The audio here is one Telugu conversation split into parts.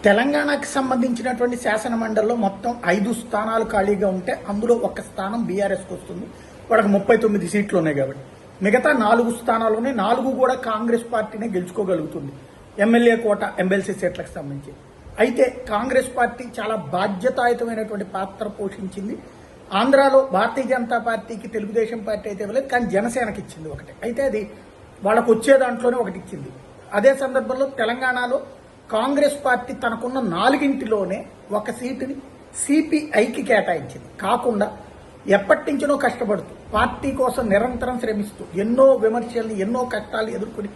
తెలంగాణకి సంబంధించినటువంటి శాసన మండలిలో మొత్తం 5 స్థానాలు ఖాళీగా ఉంటే అందులో ఒక స్థానం బీఆర్ఎస్కి వస్తుంది. వాళ్ళకి 39 సీట్లు ఉన్నాయి కాబట్టి మిగతా 4 స్థానాలునే 4 కూడా కాంగ్రెస్ పార్టీనే గెలుచుకోగలుగుతుంది ఎమ్మెల్యే కోట ఎమ్మెల్సీ సీట్లకు సంబంధించి. అయితే కాంగ్రెస్ పార్టీ చాలా బాధ్యతాయుతమైనటువంటి పాత్ర పోషించింది. ఆంధ్రాలో భారతీయ జనతా పార్టీకి తెలుగుదేశం పార్టీ అయితే ఇవ్వలేదు, కానీ జనసేనకి ఇచ్చింది ఒకటి. అయితే అది వాళ్ళకు వచ్చే దాంట్లోనే ఒకటి ఇచ్చింది. అదే సందర్భంలో తెలంగాణలో కాంగ్రెస్ పార్టీ తనకున్న 4ంటిలోనే ఒక సీటుని సిపిఐకి కేటాయించింది. కాకుండా ఎప్పటి నుంచినో కష్టపడుతూ పార్టీ కోసం నిరంతరం శ్రమిస్తూ ఎన్నో విమర్శల్ని ఎన్నో కష్టాలు ఎదుర్కొని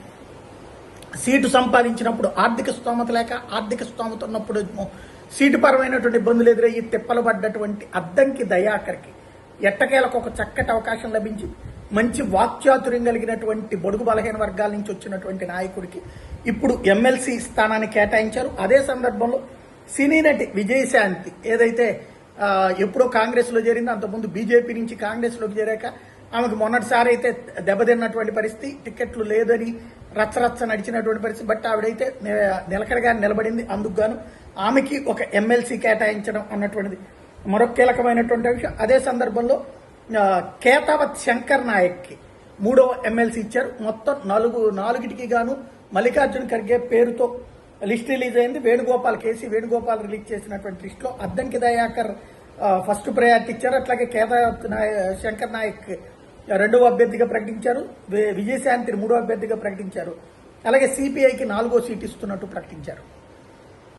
సీటు సంపాదించినప్పుడు ఆర్థిక స్తోమత లేక, ఆర్థిక స్తోమత ఉన్నప్పుడు సీటు పరమైనటువంటి ఇబ్బందులు ఎదురయ్యి తిప్పలు పడ్డటువంటి అద్దంకి దయాకర్కి ఎట్టకేలకు ఒక చక్కటి అవకాశం లభించి మంచి వాక్చాతుర్యం కలిగినటువంటి బడుగు బలహీన వర్గాల నుంచి వచ్చినటువంటి నాయకుడికి ఇప్పుడు ఎమ్మెల్సీ స్థానాన్ని కేటాయించారు. అదే సందర్భంలో సినీ నటి విజయశాంతి ఏదైతే ఎప్పుడో కాంగ్రెస్లో చేరిందో, అంతకుముందు బీజేపీ నుంచి కాంగ్రెస్లోకి చేరాక ఆమెకు మొన్నటిసారి అయితే దెబ్బతిన్నటువంటి పరిస్థితి, టికెట్లు లేదని రచ్చరచ్చ నడిచినటువంటి పరిస్థితి. బట్ ఆవిడైతే నిలకడగా నిలబడింది. అందుకు గాను ఆమెకి ఒక ఎమ్మెల్సీ కేటాయించడం అన్నటువంటిది మరొక కీలకమైనటువంటి విషయం. అదే సందర్భంలో కేతావత్ శంకర్ నాయక్కి 3వ ఎమ్మెల్సీ ఇచ్చారు. మొత్తం 4టికి గాను మల్లికార్జున ఖర్గే పేరుతో లిస్ట్ రిలీజ్ అయింది. కేసీ వేణుగోపాల్ రిలీజ్ చేసినటువంటి లిస్టులో అద్దంకి దయాకర్ ఫస్ట్ ప్రయారిటీ ఇచ్చారు. అట్లాగే కేతావత్ శంకర్ నాయక్ 2వ అభ్యర్థిగా ప్రకటించారు. విజయశాంతిని 3వ అభ్యర్థిగా ప్రకటించారు. అలాగే సిపిఐకి 4వ సీటు ఇస్తున్నట్టు ప్రకటించారు.